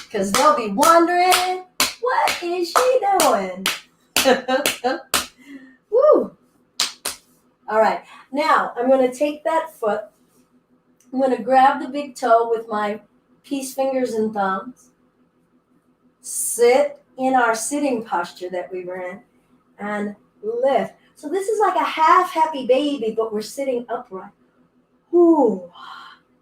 because they'll be wondering, what is she doing? Woo! All right, now I'm going to take that foot. I'm going to grab the big toe with my peace fingers and thumbs. Sit in our sitting posture that we were in and lift. So this is like a half happy baby, but we're sitting upright. Ooh.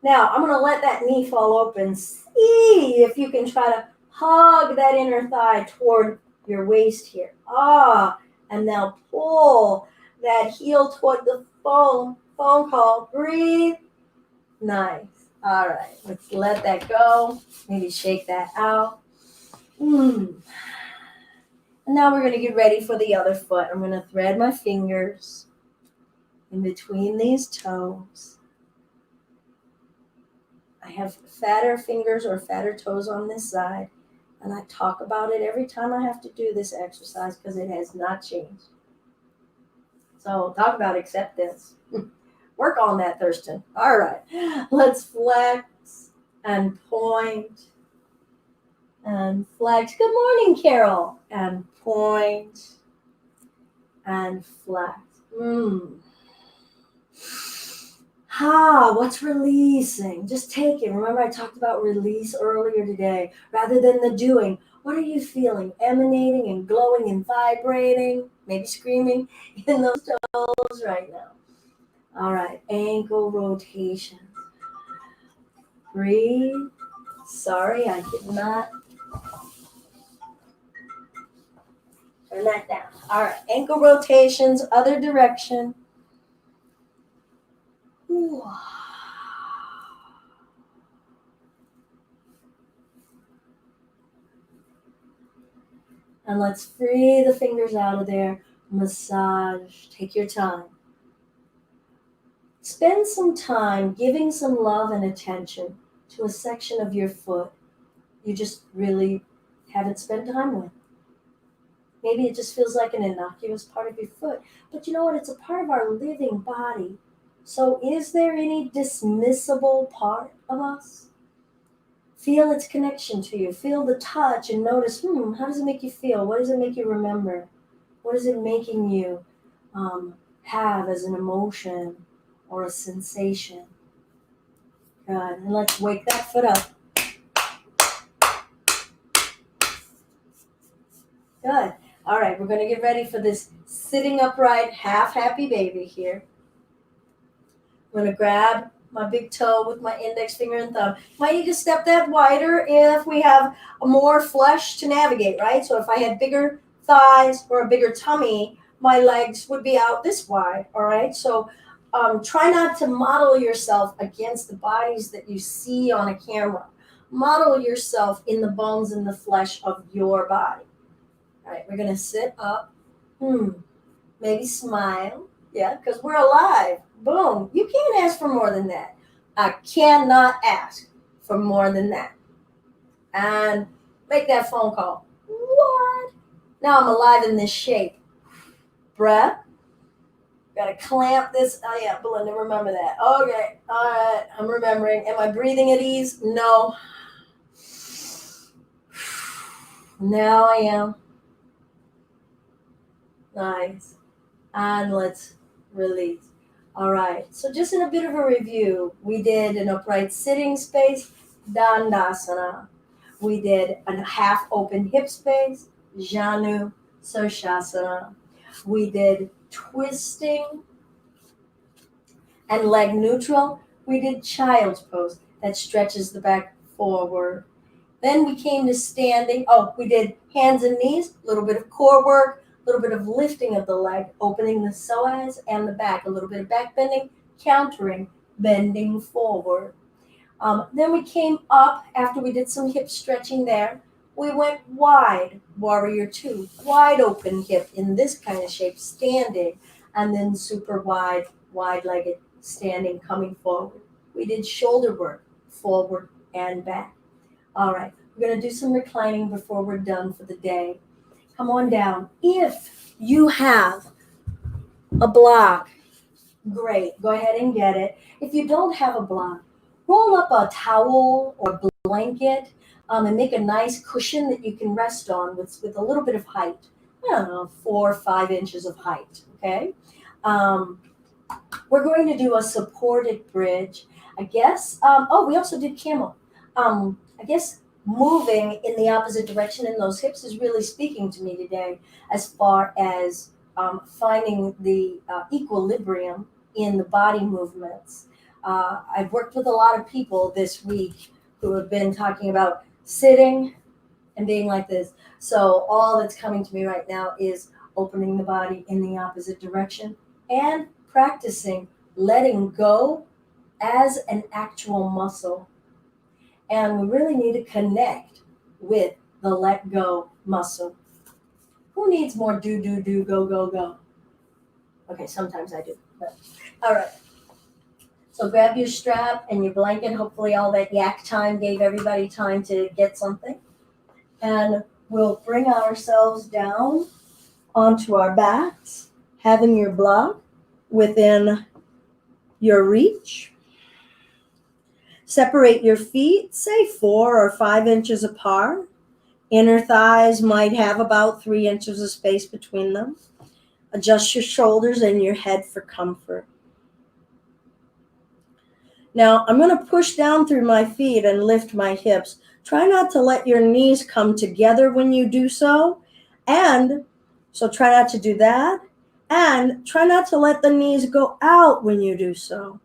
Now I'm going to let that knee fall open. See if you can try to hug that inner thigh toward your waist here. And now pull that heel toward the phone call. Breathe. Nice. All right, let's let that go. Maybe shake that out. And now we're going to get ready for the other foot. I'm going to thread my fingers in between these toes. I have fatter fingers or fatter toes on this side, and I talk about it every time I have to do this exercise because it has not changed. So talk about acceptance. Work on that, Thurston. All right. Let's flex and point and flex. Good morning, Carol. And point and flex. What's releasing? Just take it. Remember, I talked about release earlier today. Rather than the doing, what are you feeling? Emanating and glowing and vibrating, maybe screaming in those toes right now. All right, ankle rotations. Breathe. Sorry, I did not turn that down. All right, ankle rotations, other direction. Ooh. And let's free the fingers out of there. Massage. Take your time. Spend some time giving some love and attention to a section of your foot you just really haven't spent time with. Maybe it just feels like an innocuous part of your foot. But you know what? It's a part of our living body. So is there any dismissible part of us? Feel its connection to you. Feel the touch and notice, how does it make you feel? What does it make you remember? What is it making you have as an emotion or a sensation? Good. And let's wake that foot up. Good. All right, we're going to get ready for this sitting upright, half happy baby here. I'm going to grab my big toe with my index finger and thumb. Might need to step that wider if we have more flesh to navigate, right? So if I had bigger thighs or a bigger tummy, my legs would be out this wide, all right? So try not to model yourself against the bodies that you see on a camera. Model yourself in the bones and the flesh of your body. All right, we're going to sit up. Maybe smile. Yeah, because we're alive. Boom. You can't ask for more than that. I cannot ask for more than that. And make that phone call. What? Now I'm alive in this shape. Breath. Got to clamp this. Oh, yeah, Belinda, remember that. Okay. All right. I'm remembering. Am I breathing at ease? No. Now I am. Nice. And let's release. All right. So just in a bit of a review, we did an upright sitting space, Dandasana. We did a half open hip space, Janus Asana. We did twisting and leg neutral. We did child's pose that stretches the back forward. Then we came to standing. We did hands and knees, a little bit of core work, a little bit of lifting of the leg, opening the psoas and the back, a little bit of back bending, countering, bending forward. Then we came up after we did some hip stretching there. We went wide, warrior two, wide open hip in this kind of shape, standing, and then super wide, wide-legged, standing, coming forward. We did shoulder work, forward and back. All right, we're going to do some reclining before we're done for the day. Come on down. If you have a block, great, go ahead and get it. If you don't have a block, roll up a towel or blanket and make a nice cushion that you can rest on with a little bit of height. I don't know, 4 or 5 inches of height, okay? We're going to do a supported bridge. I guess, we also did camel. I guess moving in the opposite direction in those hips is really speaking to me today as far as finding the equilibrium in the body movements. I've worked with a lot of people this week who have been talking about sitting and being like this. So all that's coming to me right now is opening the body in the opposite direction and practicing letting go as an actual muscle. And we really need to connect with the let go muscle. Who needs more do, go, go, go? Okay, sometimes I do. But, all right. So grab your strap and your blanket. Hopefully all that yak time gave everybody time to get something. And we'll bring ourselves down onto our backs, having your block within your reach. Separate your feet, say 4 or 5 inches apart. Inner thighs might have about 3 inches of space between them. Adjust your shoulders and your head for comfort. Now, I'm going to push down through my feet and lift my hips. Try not to let your knees come together when you do so. And so try not to do that. And try not to let the knees go out when you do so.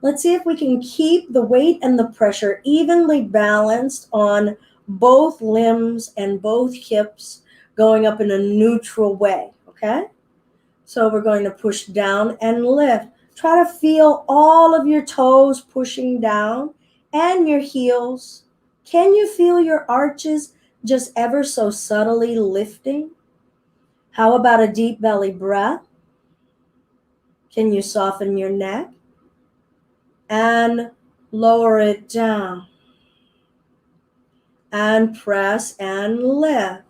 Let's see if we can keep the weight and the pressure evenly balanced on both limbs and both hips going up in a neutral way, okay? So we're going to push down and lift. Try to feel all of your toes pushing down and your heels. Can you feel your arches just ever so subtly lifting? How about a deep belly breath? Can you soften your neck? And lower it down. And press and lift.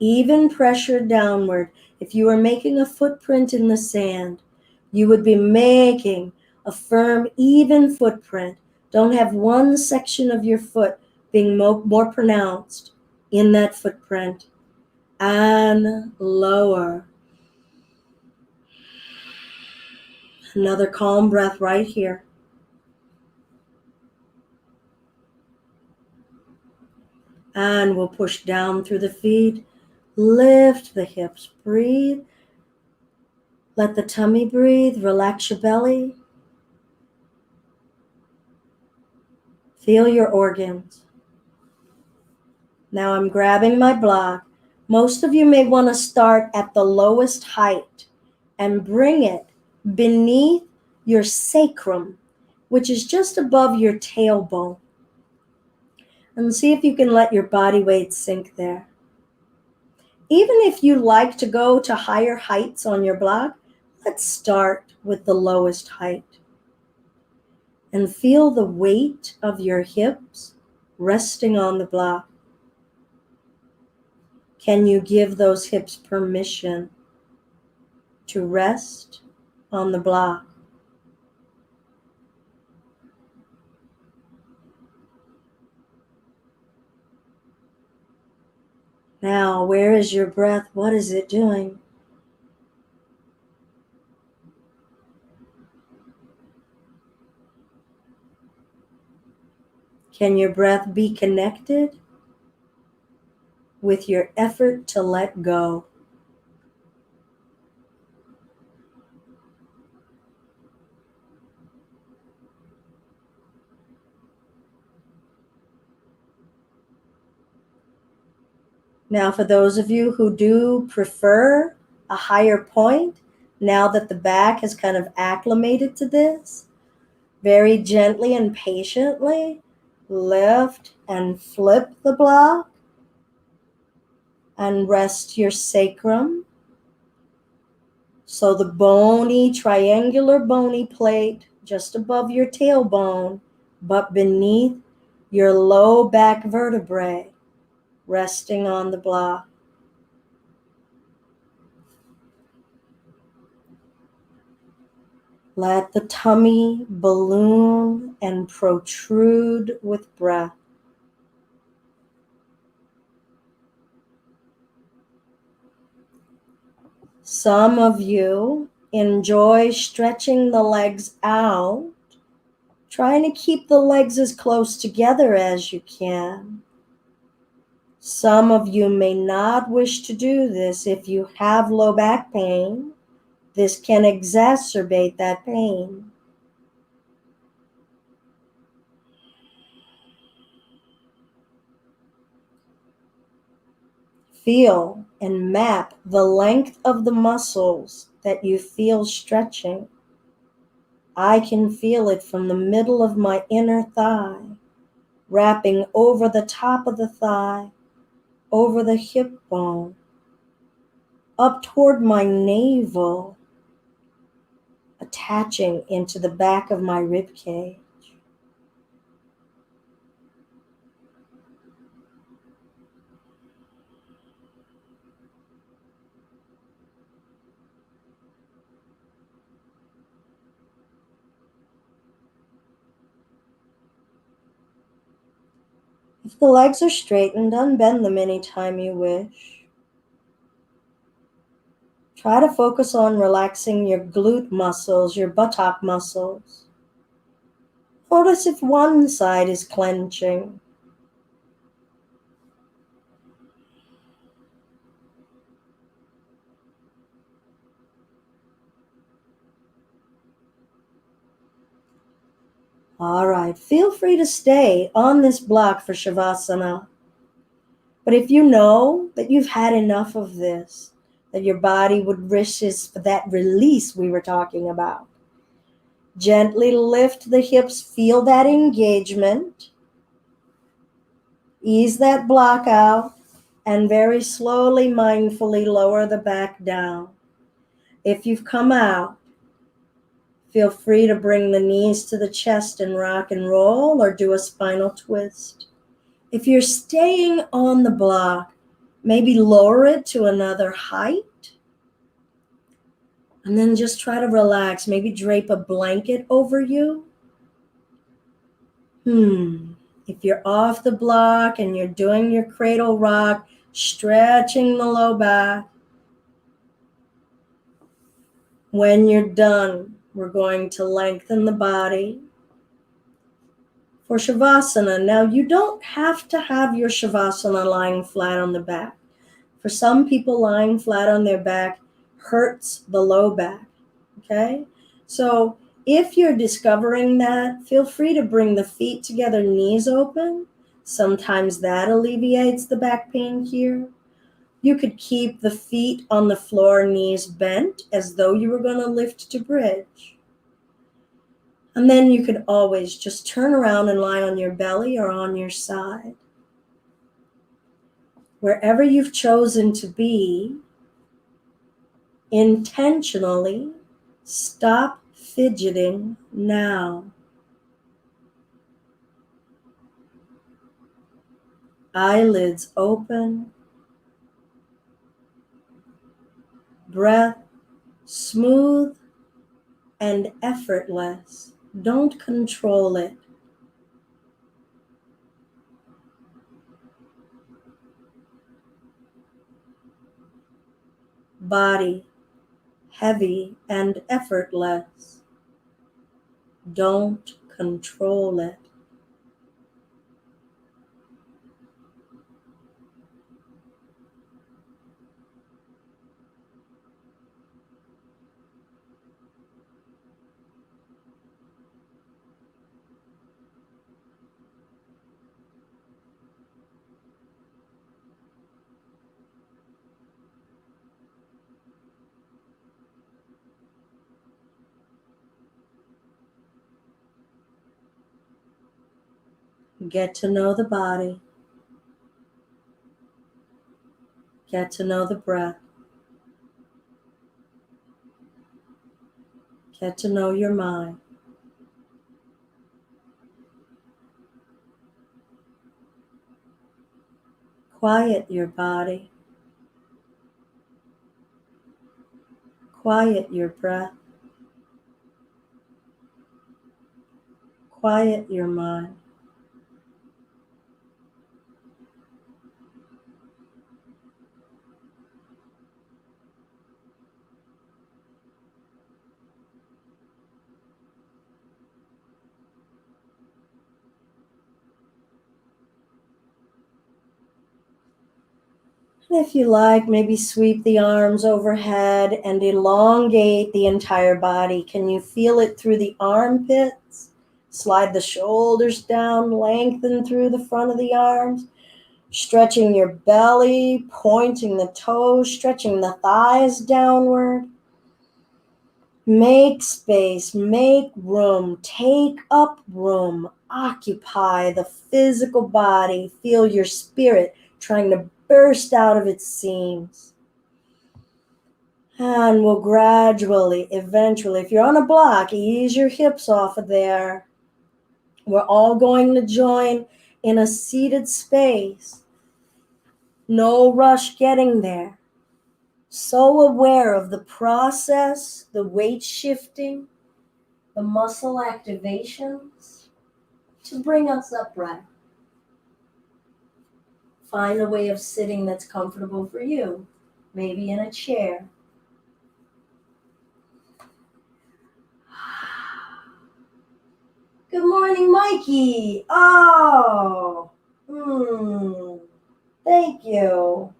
Even pressure downward. If you were making a footprint in the sand, you would be making a firm, even footprint. Don't have one section of your foot being more pronounced in that footprint. And lower. Another calm breath right here. And we'll push down through the feet. Lift the hips. Breathe. Let the tummy breathe. Relax your belly. Feel your organs. Now I'm grabbing my block. Most of you may want to start at the lowest height and bring it beneath your sacrum, which is just above your tailbone. And see if you can let your body weight sink there. Even if you like to go to higher heights on your block, let's start with the lowest height. And feel the weight of your hips resting on the block. Can you give those hips permission to rest on the block? Now, where is your breath? What is it doing? Can your breath be connected with your effort to let go? Now, for those of you who do prefer a higher point, now that the back has kind of acclimated to this, very gently and patiently lift and flip the block and rest your sacrum. So the bony, triangular bony plate just above your tailbone, but beneath your low back vertebrae, resting on the block. Let the tummy balloon and protrude with breath. Some of you enjoy stretching the legs out, trying to keep the legs as close together as you can. Some of you may not wish to do this. If you have low back pain, this can exacerbate that pain. Feel and map the length of the muscles that you feel stretching. I can feel it from the middle of my inner thigh, wrapping over the top of the thigh, over the hip bone, up toward my navel, attaching into the back of my rib cage. If the legs are straightened, unbend them anytime you wish. Try to focus on relaxing your glute muscles, your buttock muscles. Notice if one side is clenching. All right, feel free to stay on this block for Shavasana. But if you know that you've had enough of this, that your body would wishes for that release we were talking about, gently lift the hips, feel that engagement, ease that block out, and very slowly, mindfully lower the back down. If you've come out, feel free to bring the knees to the chest and rock and roll or do a spinal twist. If you're staying on the block, maybe lower it to another height. And then just try to relax. Maybe drape a blanket over you. If you're off the block and you're doing your cradle rock, stretching the low back. When you're done, we're going to lengthen the body for Shavasana. Now, you don't have to have your Shavasana lying flat on the back. For some people, lying flat on their back hurts the low back, okay? So if you're discovering that, feel free to bring the feet together, knees open. Sometimes that alleviates the back pain here. You could keep the feet on the floor, knees bent, as though you were going to lift to bridge. And then you could always just turn around and lie on your belly or on your side. Wherever you've chosen to be, intentionally stop fidgeting now. Eyelids open. Breath smooth and effortless. Don't control it. Body heavy and effortless. Don't control it. Get to know the body. Get to know the breath. Get to know your mind. Quiet your body. Quiet your breath. Quiet your mind. And if you like, maybe sweep the arms overhead and elongate the entire body. Can you feel it through the armpits? Slide the shoulders down, lengthen through the front of the arms. Stretching your belly, pointing the toes, stretching the thighs downward. Make space, make room, take up room, occupy the physical body. Feel your spirit trying to burst out of its seams. And we'll gradually, eventually, if you're on a block, ease your hips off of there. We're all going to join in a seated space. No rush getting there. So aware of the process, the weight shifting, the muscle activations to bring us upright. Find a way of sitting that's comfortable for you, maybe in a chair. Good morning, Mikey. Oh, thank you.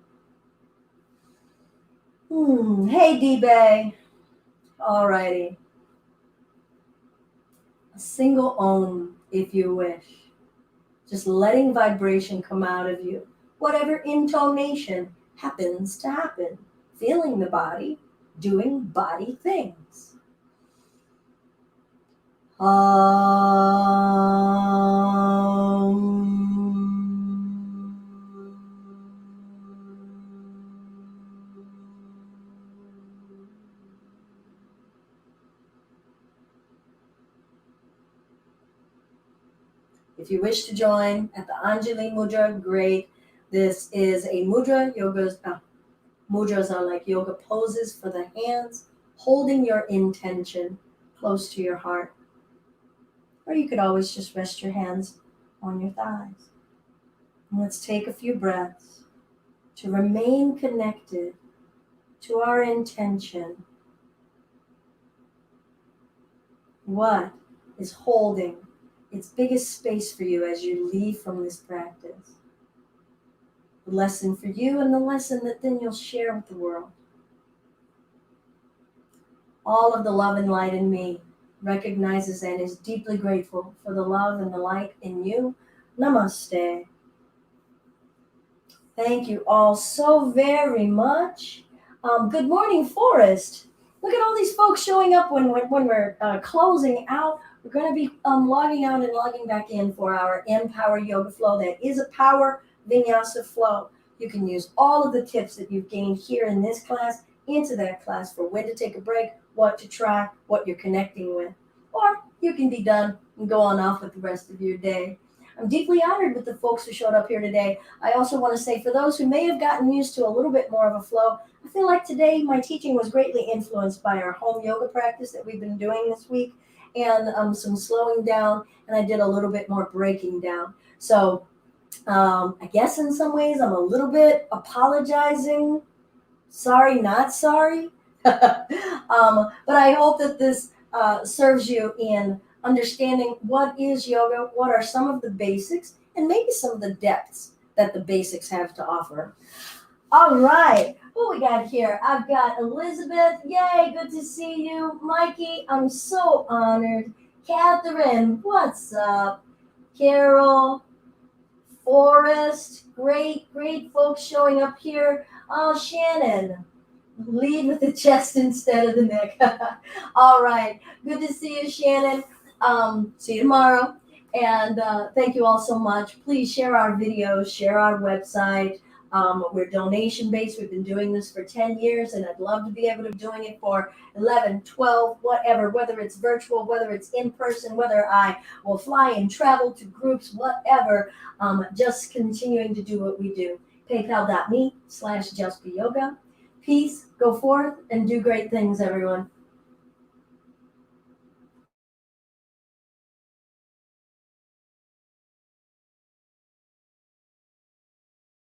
Hey, D-Bay. Alrighty. A single Om, if you wish. Just letting vibration come out of you. Whatever intonation happens to happen. Feeling the body, doing body things. If you wish to join at the Anjali Mudra, great. This is a mudra. Mudras are like yoga poses for the hands, holding your intention close to your heart. Or you could always just rest your hands on your thighs. And let's take a few breaths to remain connected to our intention. What is holding its biggest space for you as you leave from this practice? The lesson for you and the lesson that then you'll share with the world. All of the love and light in me recognizes and is deeply grateful for the love and the light in you. Namaste. Thank you all so very much. Good morning, Forest. Look at all these folks showing up when we're closing out. We're going to be logging out and logging back in for our Empower Yoga Flow. That is a power Vinyasa flow. You can use all of the tips that you've gained here in this class into that class for when to take a break, what to try, what you're connecting with. Or you can be done and go on off with the rest of your day. I'm deeply honored with the folks who showed up here today. I also want to say for those who may have gotten used to a little bit more of a flow, I feel like today my teaching was greatly influenced by our home yoga practice that we've been doing this week and some slowing down, and I did a little bit more breaking down. So I guess in some ways I'm a little bit apologizing. Sorry, not sorry. But I hope that this serves you in understanding what is yoga, what are some of the basics, and maybe some of the depths that the basics have to offer. All right, what we got here? I've got Elizabeth. Yay, good to see you. Mikey, I'm so honored. Catherine, what's up? Carol, Forrest, great folks showing up here. Oh, Shannon, lead with the chest instead of the neck. All right, good to see you, Shannon. See you tomorrow. And thank you all so much. Please share our videos, share our website. We're donation-based. We've been doing this for 10 years, and I'd love to be able to be doing it for 11, 12, whatever, whether it's virtual, whether it's in person, whether I will fly and travel to groups, whatever, just continuing to do what we do. PayPal.me/JustBeYoga. Peace, go forth, and do great things, everyone.